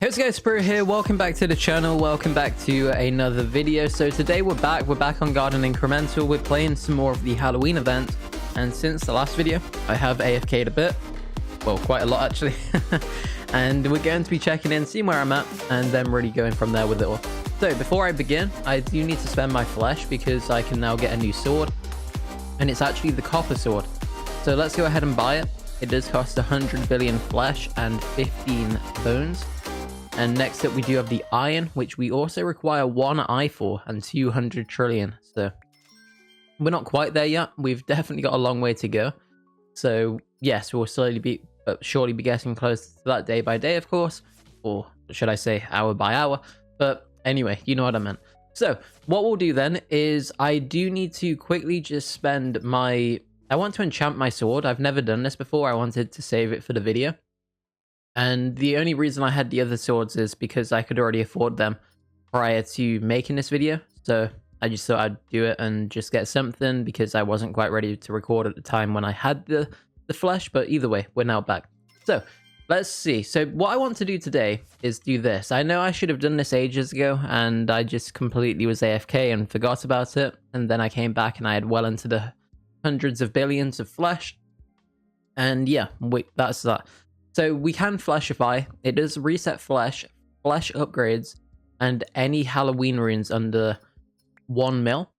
Hey, what's going on, here? Welcome back to the channel. Welcome back to another video. So today we're back on Garden Incremental. We're playing some more of the Halloween event, and since the last video I have AFK'd a bit, well, quite a lot actually. And we're going to be checking in, seeing where I'm at, and then really going from there with it all. So before I begin, I do need to spend my flesh because I can now get a new sword, and it's actually the copper sword. So let's go ahead and buy it. It does cost 100 billion flesh and 15 bones. And next up we do have the iron, which we also require 1 eye for, and 200 trillion. So we're not quite there yet. We've definitely got a long way to go. So yes, we'll surely be getting close to that day by day, of course, or should I say hour by hour. But anyway, you know what I meant. So what we'll do then is I do need to quickly just spend my... I want to enchant my sword. I've never done this before. I wanted to save it for the video. And the only reason I had the other swords is because I could already afford them prior to making this video. So I just thought I'd do it and just get something because I wasn't quite ready to record at the time when I had the flesh. But either way, we're now back. So let's see. So what I want to do today is do this. I know I should have done this ages ago and I just completely was AFK and forgot about it. And then I came back and I had well into the hundreds of billions of flesh. And yeah, that's that. So we can fleshify. It does reset flesh upgrades, and any Halloween runes under 1 mil.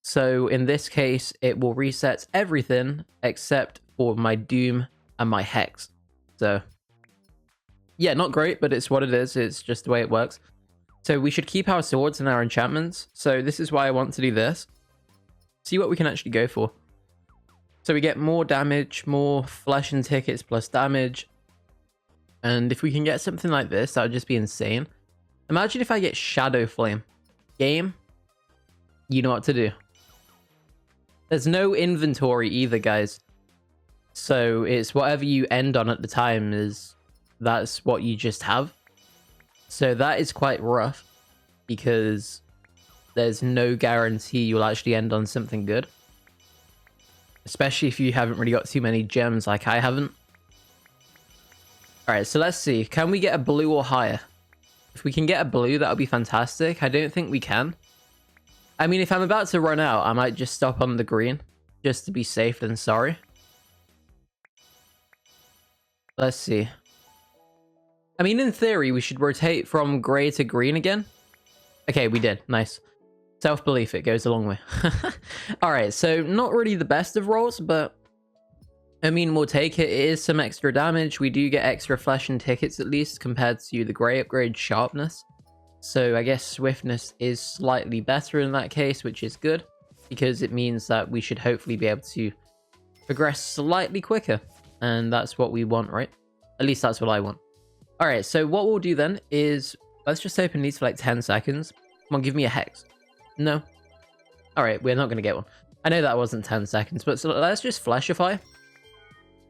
So in this case, it will reset everything except for my Doom and my Hex. So yeah, not great, but it's what it is. It's just the way it works. So we should keep our swords and our enchantments. So this is why I want to do this. See what we can actually go for. So we get more damage, more flesh and tickets plus damage. And if we can get something like this, that would just be insane. Imagine if I get Shadow Flame. Game, you know what to do. There's no inventory either, guys. So it's whatever you end on at the time that's what you just have. So that is quite rough because there's no guarantee you'll actually end on something good. Especially if you haven't really got too many gems like I haven't. Alright, so let's see. Can we get a blue or higher? If we can get a blue, that would be fantastic. I don't think we can. I mean, if I'm about to run out, I might just stop on the green. Just to be safe than sorry. Let's see. I mean, in theory, we should rotate from grey to green again. Okay, we did. Nice. Self-belief, it goes a long way. Alright, so not really the best of rolls, but... I mean, we'll take it. It is some extra damage. We do get extra flesh and tickets at least compared to the grey upgrade sharpness. So I guess swiftness is slightly better in that case, which is good. Because it means that we should hopefully be able to progress slightly quicker. And that's what we want, right? At least that's what I want. Alright, so what we'll do then is... Let's just open these for like 10 seconds. Come on, give me a hex. No. Alright, we're not going to get one. I know that wasn't 10 seconds, but so let's just fleshify.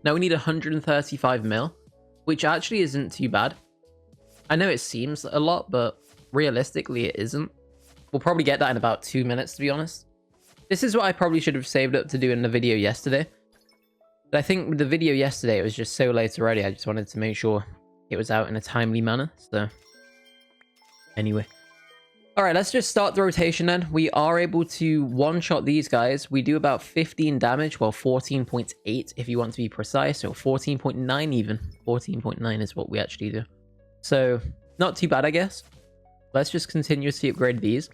Now we need 135 mil, which actually isn't too bad. I know it seems a lot, but realistically it isn't. We'll probably get that in about 2 minutes, to be honest. This is what I probably should have saved up to do in the video yesterday. But I think with the video yesterday, it was just so late already. I just wanted to make sure it was out in a timely manner. So anyway. Alright, let's just start the rotation then. We are able to one-shot these guys. We do about 15 damage, well 14.8 if you want to be precise, or 14.9 even. 14.9 is what we actually do. So, not too bad I guess. Let's just continuously upgrade these.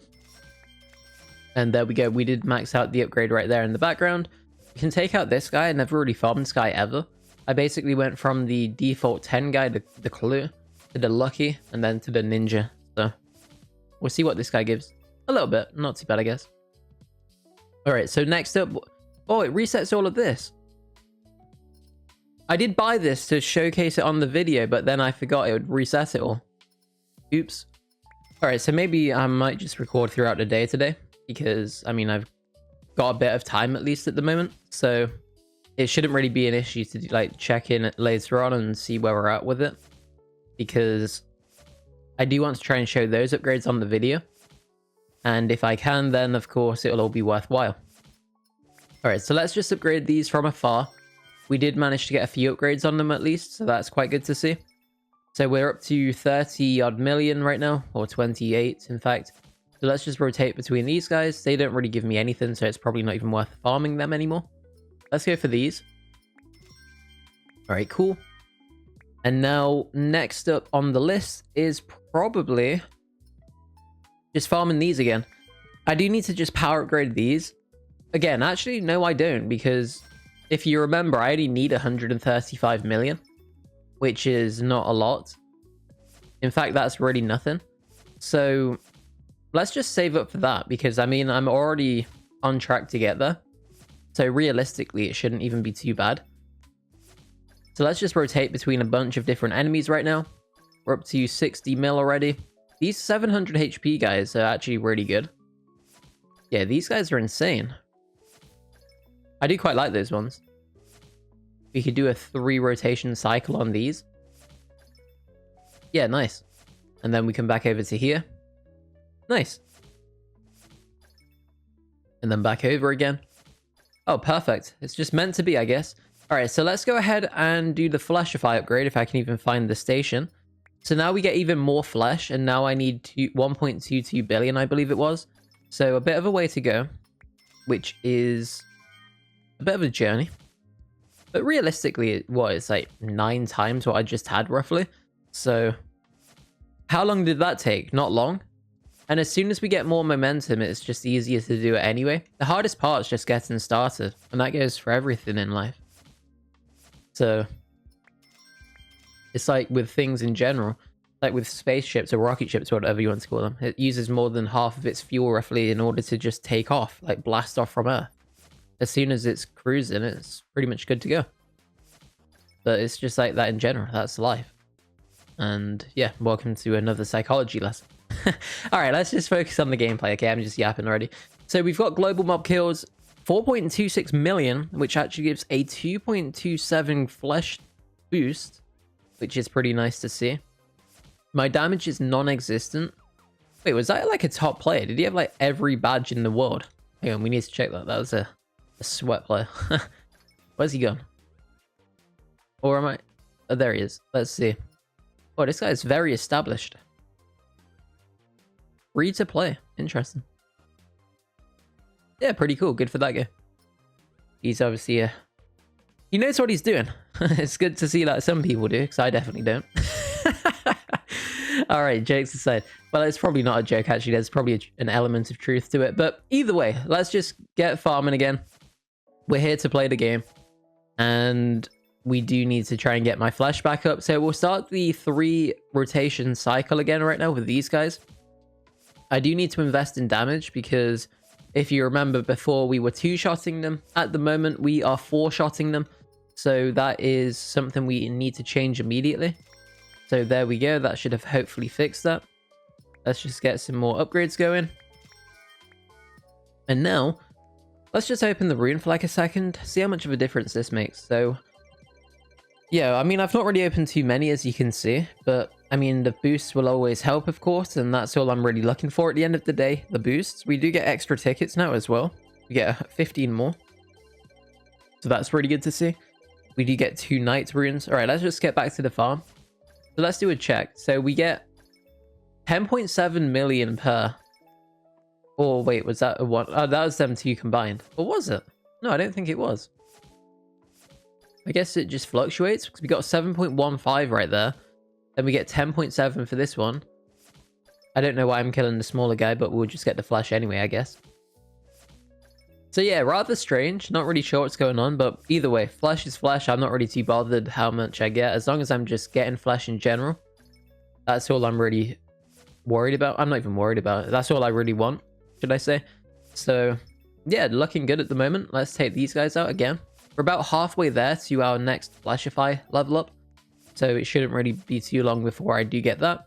And there we go, we did max out the upgrade right there in the background. We can take out this guy. I never really farmed this guy ever. I basically went from the default 10 guy, the Clue, to the Lucky, and then to the Ninja. So... we'll see what this guy gives. A little bit. Not too bad, I guess. Alright, so next up... oh, it resets all of this. I did buy this to showcase it on the video, but then I forgot it would reset it all. Oops. Alright, so maybe I might just record throughout the day today. Because, I mean, I've got a bit of time at least at the moment. So, it shouldn't really be an issue to like check in later on and see where we're at with it. Because... I do want to try and show those upgrades on the video. And if I can, then of course it'll all be worthwhile. Alright, so let's just upgrade these from afar. We did manage to get a few upgrades on them at least, so that's quite good to see. So we're up to 30 odd million right now, or 28 in fact. So let's just rotate between these guys. They don't really give me anything, so it's probably not even worth farming them anymore. Let's go for these. All right, cool. And now next up on the list is probably just farming these again. I do need to just power upgrade these. Again, actually, no, I don't, because if you remember, I only need 135 million, which is not a lot. In fact, that's really nothing. So let's just save up for that, because I mean, I'm already on track to get there. So realistically, it shouldn't even be too bad. So let's just rotate between a bunch of different enemies right now. We're up to 60 mil already. These 700 HP guys are actually really good. Yeah, these guys are insane. I do quite like those ones. We could do a 3 rotation cycle on these. Yeah, nice. And then we come back over to here. Nice. And then back over again. Oh, perfect. It's just meant to be, I guess. All right, so let's go ahead and do the fleshify upgrade, if I can even find the station. So now we get even more flesh, and now I need 1.22 billion, I believe it was. So a bit of a way to go, which is a bit of a journey. But realistically, it's like 9 times what I just had, roughly. So how long did that take? Not long. And as soon as we get more momentum, it's just easier to do it anyway. The hardest part is just getting started, and that goes for everything in life. So it's like with things in general, like with spaceships or rocket ships or whatever you want to call them, it uses more than half of its fuel roughly in order to just take off, like blast off from Earth. As soon as it's cruising, it's pretty much good to go. But it's just like that in general. That's life. And yeah, welcome to another psychology lesson. All right, let's just focus on the gameplay. Okay, I'm just yapping already. So we've got global mob kills, 4.26 million, which actually gives a 2.27 flesh boost, which is pretty nice to see. My damage is non-existent. Wait, was that like a top player? Did he have like every badge in the world? Hang on, we need to check that. That was a sweat player. Where's he gone? Or am I... Oh, there he is. Let's see. Oh, this guy is very established. Free to play. Interesting. Yeah, pretty cool. Good for that guy. He's obviously he knows what he's doing. It's good to see that some people do, because I definitely don't. All right, jokes aside. Well, it's probably not a joke, actually. There's probably an element of truth to it. But either way, let's just get farming again. We're here to play the game. And we do need to try and get my flesh back up. So we'll start the 3 rotation cycle again right now with these guys. I do need to invest in damage, because if you remember before, we were 2-shotting them. At the moment, we are 4-shotting them. So that is something we need to change immediately. So there we go. That should have hopefully fixed that. Let's just get some more upgrades going. And now, let's just open the rune for like a second. See how much of a difference this makes. So, yeah, I mean, I've not really opened too many, as you can see. But, I mean, the boosts will always help, of course. And that's all I'm really looking for at the end of the day. The boosts. We do get extra tickets now as well. We get 15 more. So that's really good to see. We do get 2 night runes. All right, let's just get back to the farm. So let's do a check. So we get 10.7 million per. Oh, wait, was that a one? Oh, that was them 2 combined. Or was it? No, I don't think it was. I guess it just fluctuates, because we got 7.15 right there. Then we get 10.7 for this one. I don't know why I'm killing the smaller guy, but we'll just get the flesh anyway, I guess. So yeah, rather strange. Not really sure what's going on, but either way, flesh is flesh. I'm not really too bothered how much I get, as long as I'm just getting flesh in general. That's all I'm really worried about. I'm not even worried about it. That's all I really want, should I say. So yeah, looking good at the moment. Let's take these guys out again. We're about halfway there to our next fleshify level up. So it shouldn't really be too long before I do get that.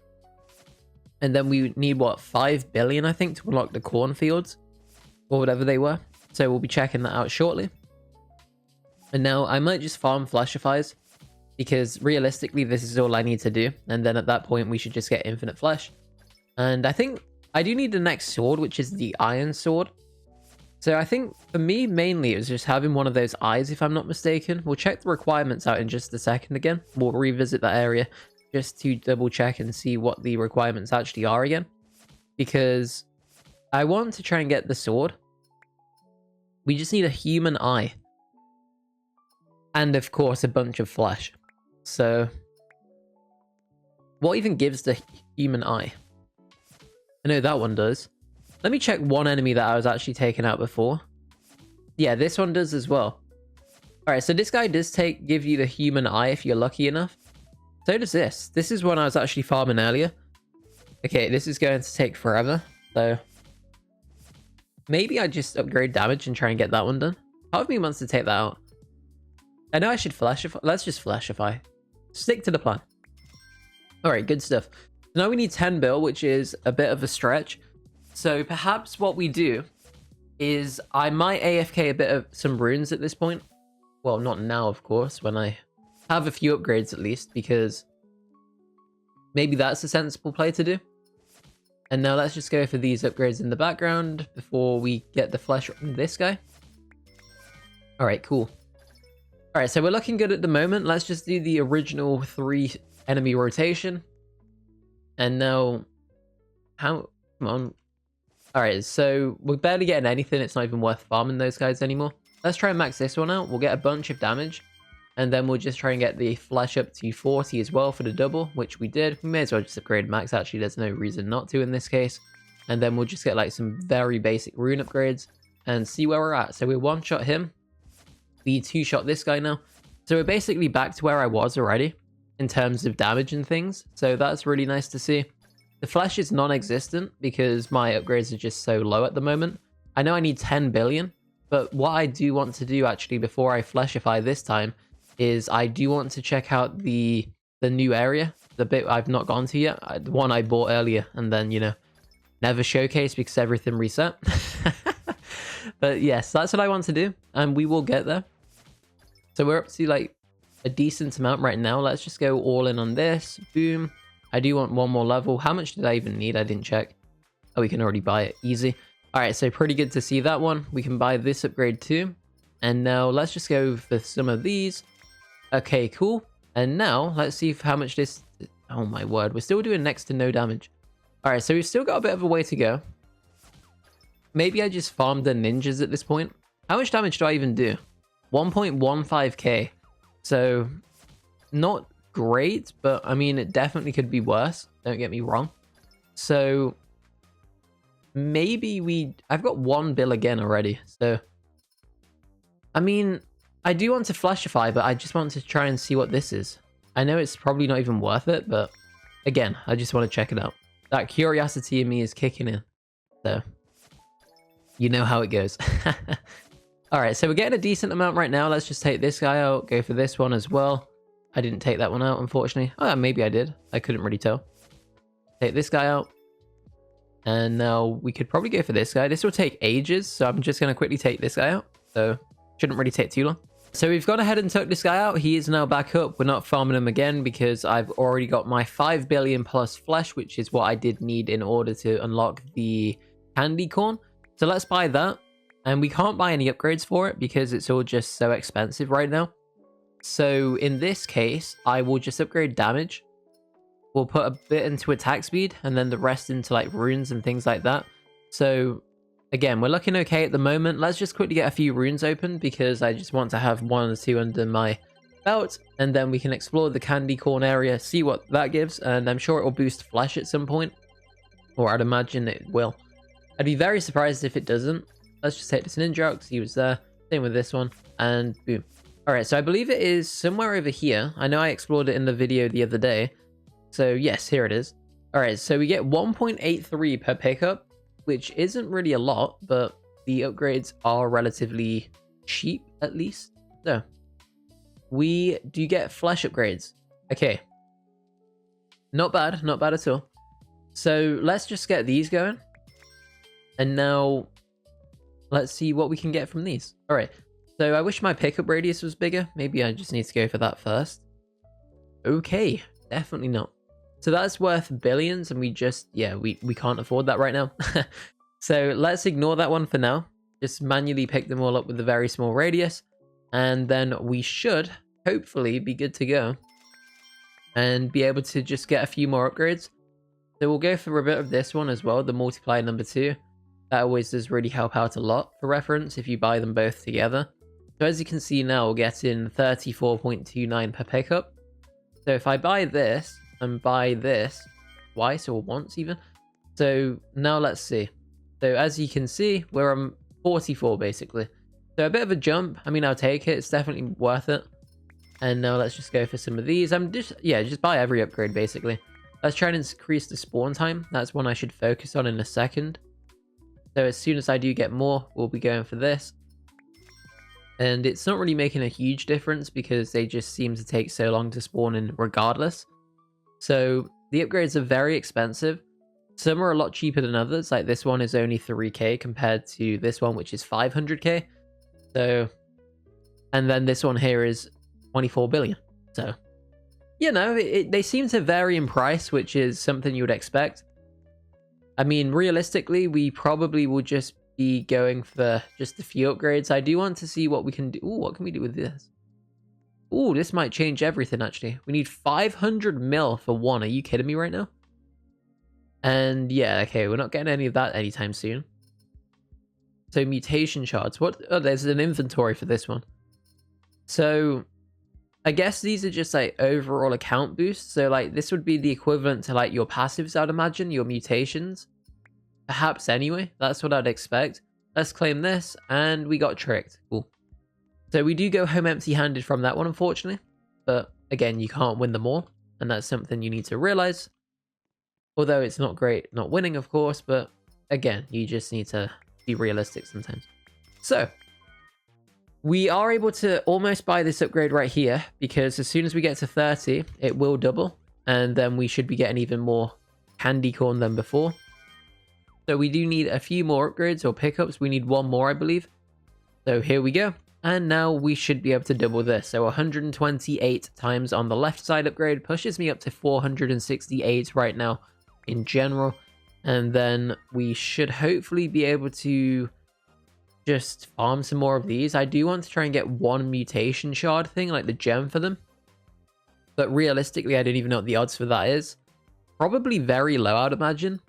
And then we need, what, 5 billion, I think, to unlock the cornfields, or whatever they were. So we'll be checking that out shortly. And now I might just farm fleshifies, because realistically this is all I need to do. And then at that point we should just get infinite flesh. And I think I do need the next sword, which is the iron sword. So I think for me mainly it was just having one of those eyes, if I'm not mistaken. We'll check the requirements out in just a second again. We'll revisit that area just to double check and see what the requirements actually are again. Because I want to try and get the sword. We just need a human eye. And of course, a bunch of flesh. So, what even gives the human eye? I know that one does. Let me check one enemy that I was actually taking out before. Yeah, this one does as well. Alright, so this guy does give you the human eye if you're lucky enough. So does this. This is one I was actually farming earlier. Okay, this is going to take forever. So, maybe I just upgrade damage and try and get that one done. Part of me wants to take that out. I know I should fleshify. Let's just fleshify. Stick to the plan. Alright, good stuff. Now we need 10 bill, which is a bit of a stretch. So perhaps what we do is I might AFK a bit of some runes at this point. Well, not now, of course, when I have a few upgrades at least, because maybe that's a sensible play to do. And now let's just go for these upgrades in the background before we get the flesh on this guy. Alright, cool. Alright, so we're looking good at the moment. Let's just do the original 3 enemy rotation. And now, come on. Alright, so we're barely getting anything. It's not even worth farming those guys anymore. Let's try and max this one out. We'll get a bunch of damage. And then we'll just try and get the flesh up to 40 as well for the double, which we did. We may as well just upgrade max. Actually, there's no reason not to in this case. And then we'll just get like some very basic rune upgrades and see where we're at. So we one-shot him. We two-shot this guy now. So we're basically back to where I was already in terms of damage and things. So that's really nice to see. The flesh is non-existent because my upgrades are just so low at the moment. I know I need 10 billion, but what I do want to do actually before I fleshify this time is I do want to check out the new area, the bit I've not gone to yet, the one I bought earlier and then, you know, never showcased because everything reset. But yes, that's what I want to do and we will get there. So we're up to like a decent amount right now. Let's just go all in on this. Boom. I do want one more level. How much did I even need? I didn't check. Oh, we can already buy it. Easy. All right, so pretty good to see that one. We can buy this upgrade too. And now let's just go for some of these. Okay, cool. And now let's see how much this... Oh my word, we're still doing next to no damage. All right, so we've still got a bit of a way to go. Maybe I just farmed the ninjas at this point. How much damage do I even do? 1.15k. So not great, but I mean, it definitely could be worse. Don't get me wrong. So maybe I've got 1 bill again already. So, I mean, I do want to fleshify, but I just want to try and see what this is. I know it's probably not even worth it, but again, I just want to check it out. That curiosity in me is kicking in. So, you know how it goes. Alright, so we're getting a decent amount right now. Let's just take this guy out, go for this one as well. I didn't take that one out, unfortunately. Oh, maybe I did. I couldn't really tell. Take this guy out. And now we could probably go for this guy. This will take ages, so I'm just going to quickly take this guy out. So, shouldn't really take too long. So we've gone ahead and took this guy out. He is now back up. We're not farming him again because I've already got my 5 billion plus flesh, which is what I did need in order to unlock the candy corn. So let's buy that. And we can't buy any upgrades for it because it's all just so expensive right now. So in this case, I will just upgrade damage. We'll put a bit into attack speed and then the rest into like runes and things like that. So again, we're looking okay at the moment. Let's just quickly get a few runes open because I just want to have 1 or 2 under my belt. And then we can explore the candy corn area, see what that gives. And I'm sure it will boost flesh at some point. Or I'd imagine it will. I'd be very surprised if it doesn't. Let's just take this ninja out because he was there. Same with this one. And boom. Alright, so I believe it is somewhere over here. I know I explored it in the video the other day. So yes, here it is. Alright, so we get 1.83 per pickup, which isn't really a lot, but the upgrades are relatively cheap at least. So we do get flesh upgrades. Okay. Not bad at all. So let's just get these going. And now let's see what we can get from these. All right. So I wish my pickup radius was bigger. Maybe I just need to go for that first. Okay. Definitely not. So that's worth billions and we just, yeah, we can't afford that right now. So let's ignore that one for now. Just manually pick them all up with a very small radius. And then we should hopefully be good to go. and be able to just get a few more upgrades. So we'll go for a bit of this one as well, the multiplier number 2. That always does really help out a lot for reference if you buy them both together. So as you can see now, we're getting 34.29 per pickup. So if I buy this and buy this twice or once even. So now let's see. So as you can see, we're on 44 basically. So a bit of a jump. I mean, I'll take it. It's definitely worth it. And now let's just go for some of these. Just buy every upgrade basically. Let's try and increase the spawn time. That's one I should focus on in a second. So as soon as I do get more, we'll be going for this. And it's not really making a huge difference because they just seem to take so long to spawn in regardless. So the upgrades are very expensive. Some are a lot cheaper than others. Like this one is only 3k compared to this one, which is 500k. So, and then this one here is 24 billion. So, you know, they seem to vary in price, which is something you would expect. I mean, realistically, we probably will just be going for just a few upgrades. I do want to see what we can do. Ooh, what can we do with this? Ooh, this might change everything, actually. We need 500 mil for one. Are you kidding me right now? And yeah, okay, we're not getting any of that anytime soon. So mutation shards. What? Oh, there's an inventory for this one. So I guess these are just like overall account boosts. So like this would be the equivalent to like your passives, I'd imagine, your mutations. Perhaps anyway, that's what I'd expect. Let's claim this, and we got tricked. Cool. So we do go home empty-handed from that one, unfortunately. But again, you can't win them all, and that's something you need to realize. Although it's not great not winning, of course, but again, you just need to be realistic sometimes. So we are able to almost buy this upgrade right here, because as soon as we get to 30, it will double, and then we should be getting even more candy corn than before. So we do need a few more upgrades or pickups. We need one more, I believe. So here we go. And now we should be able to double this. So 128 times on the left side upgrade pushes me up to 468 right now in general. And then we should hopefully be able to just farm some more of these. I do want to try and get one mutation shard thing, like the gem for them. But realistically, I don't even know what the odds for that is. Probably very low, I'd imagine.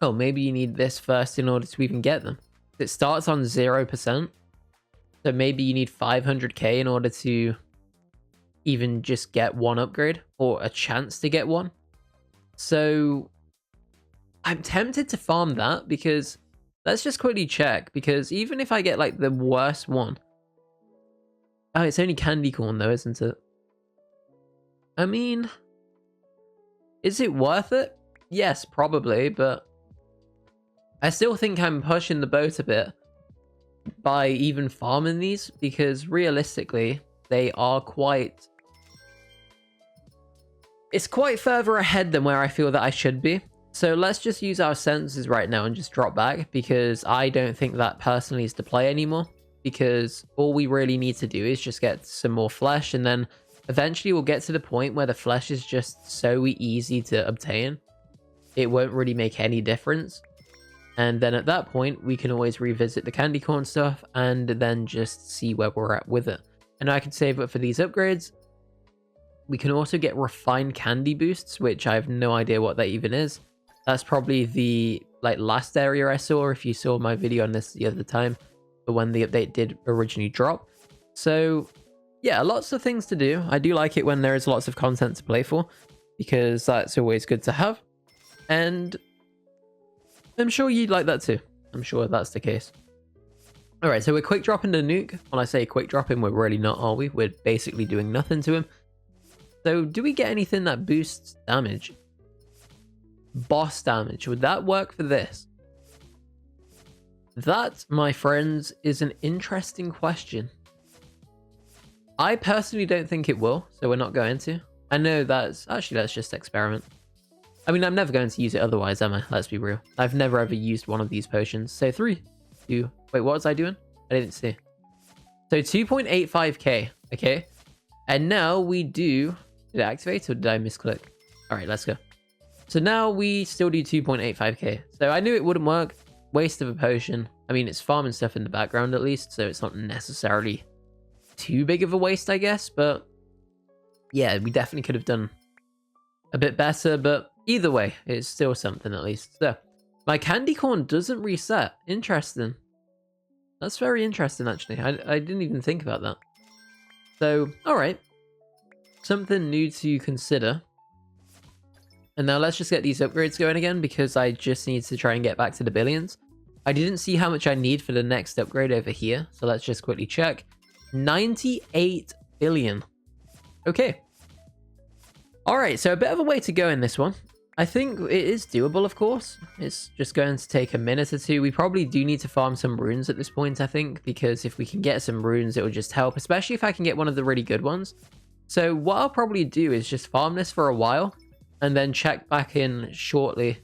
Oh, maybe you need this first in order to even get them. It starts on 0%. So maybe you need 500k in order to even just get one upgrade or a chance to get one. So I'm tempted to farm that because let's just quickly check. Because even if I get like the worst one. Oh, it's only candy corn though, isn't it? I mean, is it worth it? Yes, probably, but I still think I'm pushing the boat a bit by even farming these, because realistically, they are quite... It's quite further ahead than where I feel that I should be. So let's just use our senses right now and just drop back, because I don't think that personally is the play anymore, because all we really need to do is just get some more flesh, and then eventually we'll get to the point where the flesh is just so easy to obtain. It won't really make any difference. And then at that point, we can always revisit the candy corn stuff and then just see where we're at with it. And I can save up for these upgrades. We can also get refined candy boosts, which I have no idea what that even is. That's probably the last area I saw, if you saw my video on this the other time, but when the update did originally drop. So yeah, lots of things to do. I do like it when there is lots of content to play for, because that's always good to have. And I'm sure you'd like that too. I'm sure that's the case. All right, so we're quick dropping the nuke. When I say quick dropping, we're really not, are we? We're basically doing nothing to him. So do we get anything that boosts damage? Boss damage. Would that work for this? That, my friends, is an interesting question. I personally don't think it will, so we're not going to. I know that's... Actually, let's just experiment. I mean, I'm never going to use it otherwise, am I? Let's be real. I've never ever used one of these potions. So 3, 2... Wait, what was I doing? I didn't see. So 2.85k, okay? And now we do... Did it activate or did I misclick? All right, let's go. So now we still do 2.85k. So I knew it wouldn't work. Waste of a potion. I mean, it's farming stuff in the background at least, so it's not necessarily too big of a waste, I guess. But yeah, we definitely could have done a bit better, but either way, it's still something at least. So, my candy corn doesn't reset. Interesting. That's very interesting, actually. I didn't even think about that. So, alright. Something new to consider. And now let's just get these upgrades going again, because I just need to try and get back to the billions. I didn't see how much I need for the next upgrade over here, so let's just quickly check. 98 billion. Okay. Alright, so a bit of a way to go in this one. I think it is doable, of course. It's just going to take a minute or two. We probably do need to farm some runes at this point, I think, because if we can get some runes, it will just help, especially if I can get one of the really good ones. So what I'll probably do is just farm this for a while, and then check back in shortly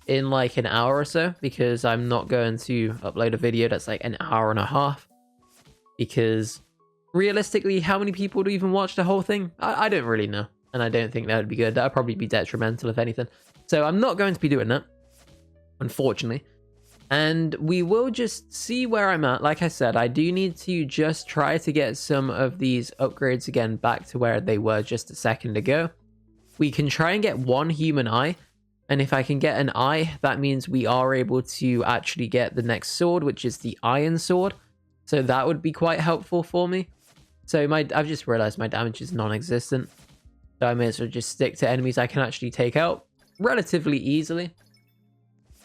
in like an hour or so, because I'm not going to upload a video that's like an hour and a half, because realistically, how many people do even watch the whole thing? I don't really know. And I don't think that would be good. That would probably be detrimental, if anything. So I'm not going to be doing that, unfortunately. And we will just see where I'm at. Like I said, I do need to just try to get some of these upgrades again back to where they were just a second ago. We can try and get one human eye. And if I can get an eye, that means we are able to actually get the next sword, which is the iron sword. So that would be quite helpful for me. So I've just realized my damage is non-existent. So I may as well just stick to enemies I can actually take out relatively easily.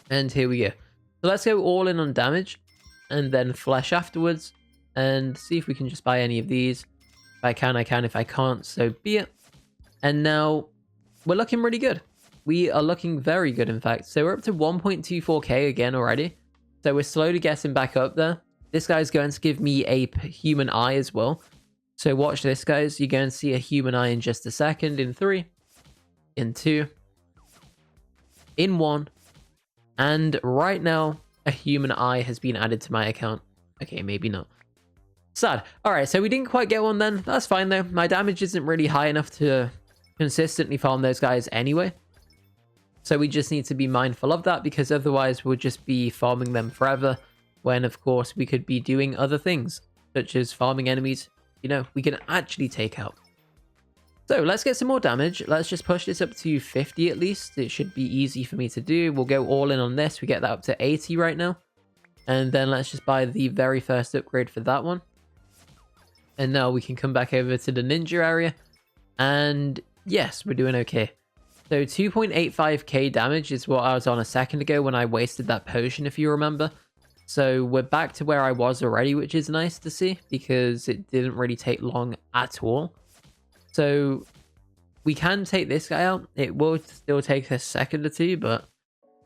And here we go. So let's go all in on damage and then flesh afterwards and see if we can just buy any of these. If I can, I can. If I can't, so be it. And now we're looking really good. We are looking very good, in fact. So we're up to 1.24k again already. So we're slowly getting back up there. This guy's going to give me a human eye as well. So watch this, guys. You're going to see a human eye in just a second. In 3, in 2, in 1. And right now, a human eye has been added to my account. Okay, maybe not. Sad. Alright, so we didn't quite get one then. That's fine though. My damage isn't really high enough to consistently farm those guys anyway. So we just need to be mindful of that, because otherwise we'll just be farming them forever. When, of course, we could be doing other things, such as farming enemies we can actually take out. So let's get some more damage. Let's just push this up to 50 at least. It should be easy for me to do. We'll go all in on this. We get that up to 80 right now. And then let's just buy the very first upgrade for that one. And now we can come back over to the ninja area. And yes, we're doing okay. So 2.85k damage is what I was on a second ago when I wasted that potion, if you remember. So we're back to where I was already, which is nice to see, because it didn't really take long at all. So we can take this guy out. It will still take a second or two, but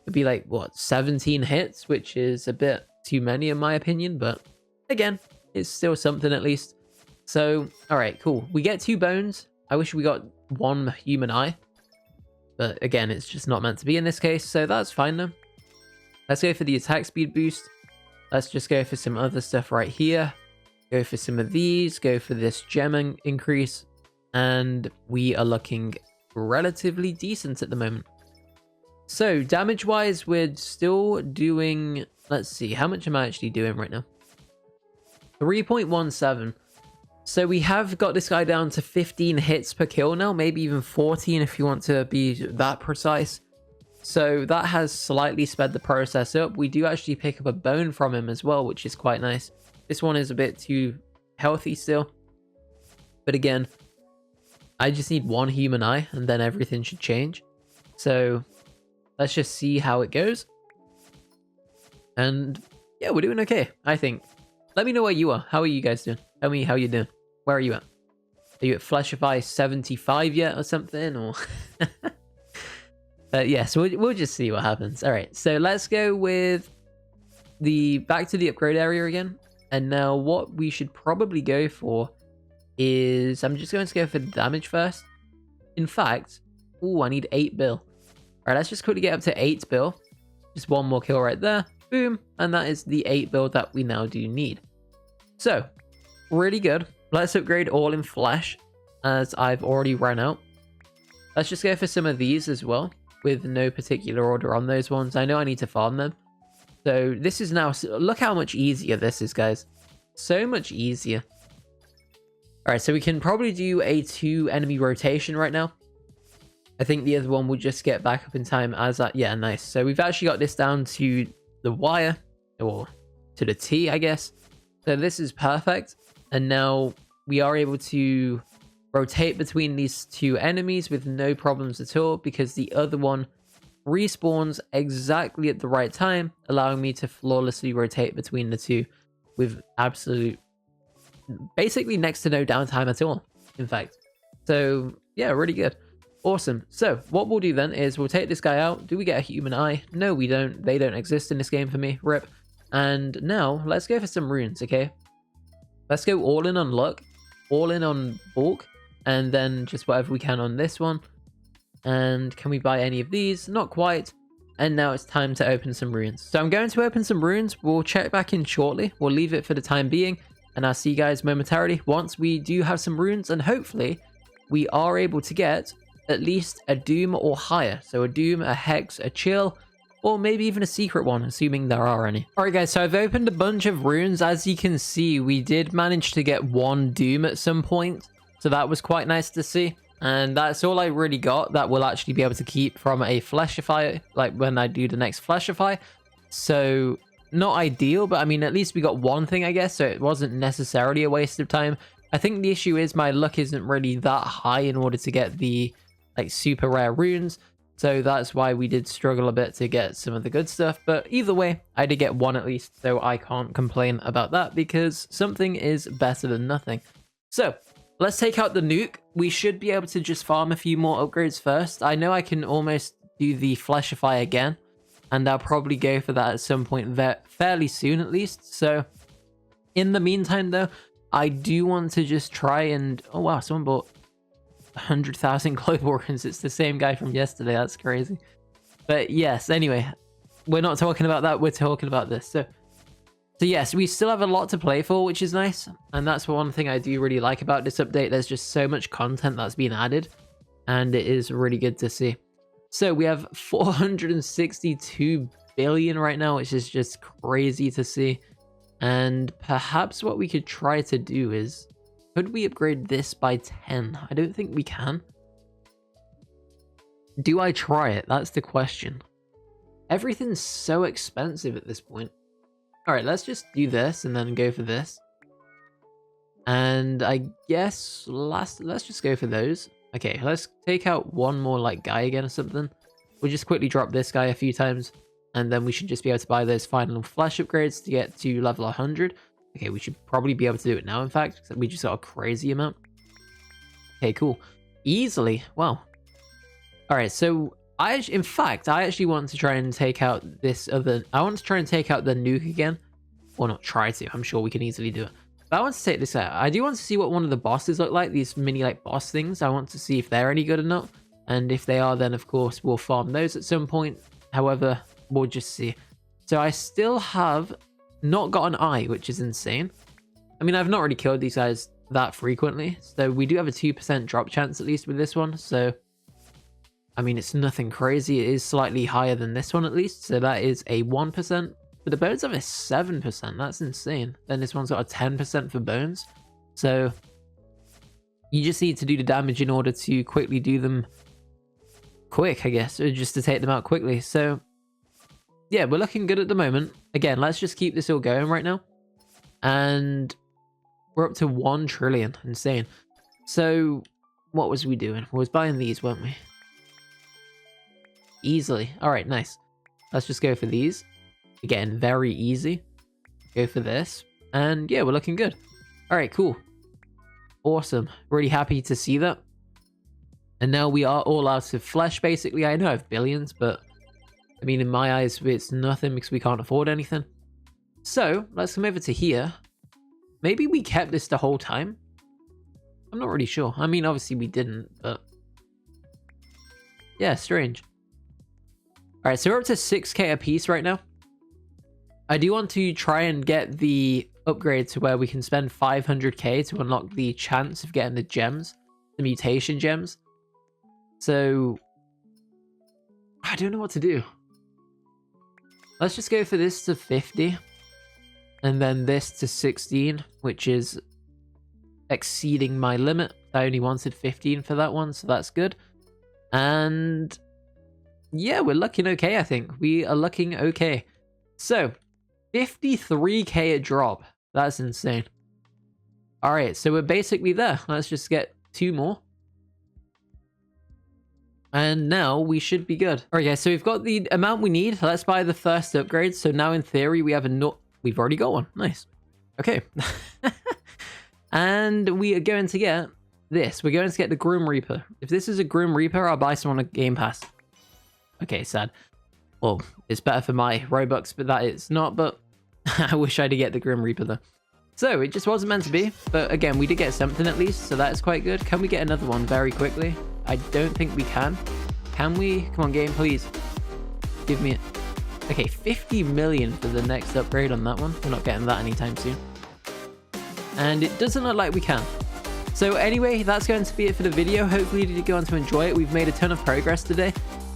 it'd be like, what, 17 hits, which is a bit too many in my opinion. But again, it's still something at least. So, all right, cool. We get 2 bones. I wish we got 1 human eye. But again, it's just not meant to be in this case, so that's fine though. Let's go for the attack speed boost. Let's just go for some other stuff right here. Go for some of these. Go for this gem increase. And we are looking relatively decent at the moment. So damage-wise, we're still doing... Let's see, how much am I actually doing right now? 3.17. So we have got this guy down to 15 hits per kill now. Maybe even 14 if you want to be that precise. So that has slightly sped the process up. We do actually pick up a bone from him as well, which is quite nice. This one is a bit too healthy still. But again, I just need 1 human eye and then everything should change. So let's just see how it goes. And yeah, we're doing okay, I think. Let me know where you are. How are you guys doing? Tell me how you're doing. Where are you at? Are you at Fleshify 75 yet or something? Or... yes, we'll just see what happens. All right, so let's go with back to the upgrade area again. And now what we should probably go for is, I'm just going to go for damage first. In fact, I need 8 bill. All right, let's just quickly get up to 8 bill. Just 1 more kill right there. Boom. And that is the 8 bill that we now do need. So, really good. Let's upgrade all in flesh, as I've already run out. Let's just go for some of these as well, with no particular order on those ones. I know I need to farm them. So this is now, look how much easier this is, guys. So much easier. All right, so we can probably do a 2 enemy rotation right now. I think the other one will just get back up in time as that. Yeah, nice. So we've actually got this down to the wire, or to the T, I guess. So this is perfect. And now we are able to rotate between these 2 enemies with no problems at all, because the other one respawns exactly at the right time, allowing me to flawlessly rotate between the 2 with absolute, basically next to no downtime at all, in fact. So yeah, really good. Awesome. So what we'll do then is we'll take this guy out. Do we get a human eye? No, we don't. They don't exist in this game for me. Rip. And now let's go for some runes, okay? Let's go all in on luck, all in on bulk, and then just whatever we can on this one. And can we buy any of these? Not quite. And now it's time to open some runes. So I'm going to open some runes. We'll check back in shortly. We'll leave it for the time being. And I'll see you guys momentarily once we do have some runes. And hopefully we are able to get at least a doom or higher. So a doom, a hex, a chill, or maybe even a secret one, assuming there are any. All right, guys, so I've opened a bunch of runes. As you can see, we did manage to get 1 doom at some point. So that was quite nice to see. And that's all I really got that will actually be able to keep from a fleshify, like when I do the next fleshify. So not ideal, but I mean, at least we got 1 thing, I guess. So it wasn't necessarily a waste of time. I think the issue is my luck isn't really that high in order to get the like super rare runes. So that's why we did struggle a bit to get some of the good stuff. But either way, I did get 1 at least. So I can't complain about that because something is better than nothing. So let's take out the nuke. We should be able to just farm a few more upgrades first. I know I can almost do the fleshify again, and I'll probably go for that at some point fairly soon at least. So in the meantime though, I do want to just try and... Oh wow, someone bought 100,000 global runes. It's the same guy from yesterday. That's crazy. But yes, anyway, we're not talking about that. We're talking about this. So yes, we still have a lot to play for, which is nice. And that's one thing I do really like about this update. There's just so much content that's been added, and it is really good to see. So we have 462 billion right now, which is just crazy to see. And perhaps what we could try to do is, could we upgrade this by 10? I don't think we can. Do I try it? That's the question. Everything's so expensive at this point. All right, let's just do this and then go for this. And I guess let's just go for those. Okay, let's take out 1 more like guy again or something. We'll just quickly drop this guy a few times, and then we should just be able to buy those final flash upgrades to get to level 100. Okay, we should probably be able to do it now, in fact, because we just got a crazy amount. Okay, cool. Easily. Wow. All right, so in fact, I actually want to try and take out this other... I want to try and take out the nuke again. Or not try to. I'm sure we can easily do it. But I want to take this out. I do want to see what one of the bosses look like. These mini, like, boss things. I want to see if they're any good or not. And if they are, then, of course, we'll farm those at some point. However, we'll just see. So I still have not got an eye, which is insane. I mean, I've not really killed these guys that frequently. So we do have a 2% drop chance, at least, with this one. So... I mean, it's nothing crazy. It is slightly higher than this one, at least. So that is a 1%. But the bones have a 7%. That's insane. Then this one's got a 10% for bones. So you just need to do the damage in order to quickly do them quick, I guess. Or just to take them out quickly. So yeah, we're looking good at the moment. Again, let's just keep this all going right now. And we're up to 1 trillion. Insane. So what was we doing? We was buying these, weren't we? Easily. All right, nice. Let's just go for these. Again, very easy. Go for this. And yeah, we're looking good. All right, cool. Awesome. Really happy to see that. And now we are all out of flesh, basically. I know I have billions, but I mean, in my eyes, it's nothing because we can't afford anything. So let's come over to here. Maybe we kept this the whole time. I'm not really sure. I mean, obviously we didn't, but yeah, strange. All right, so we're up to 6k a piece right now. I do want to try and get the upgrade to where we can spend 500k to unlock the chance of getting the gems, the mutation gems. So I don't know what to do. Let's just go for this to 50 and then this to 16, which is exceeding my limit. I only wanted 15 for that one, so that's good. And yeah, we're looking okay, I think. We are looking okay. So, 53k a drop. That's insane. Alright, so we're basically there. Let's just get 2 more. And now we should be good. Alright guys, so we've got the amount we need. Let's buy the first upgrade. So now in theory, we have we've already got one. Nice. Okay. And we are going to get this. We're going to get the Grim Reaper. If this is a Grim Reaper, I'll buy some on a Game Pass. Okay, sad. Well, it's better for my Robux, but that it's not. But I wish I did get the Grim Reaper though. So it just wasn't meant to be. But again, we did get something at least, so that's quite good. Can we get another one very quickly? I don't think we can. Can we? Come on, game, please. Give me it. Okay, 50 million for the next upgrade on that one. We're not getting that anytime soon. And it doesn't look like we can. So anyway, that's going to be it for the video. Hopefully you did go on to enjoy it. We've made a ton of progress today.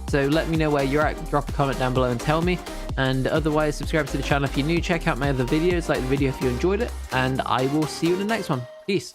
So let me know where you're at. Drop a comment down below and tell me. And otherwise, subscribe to the channel if you're new. Check out my other videos, like the video if you enjoyed it. And I will see you in the next one. Peace.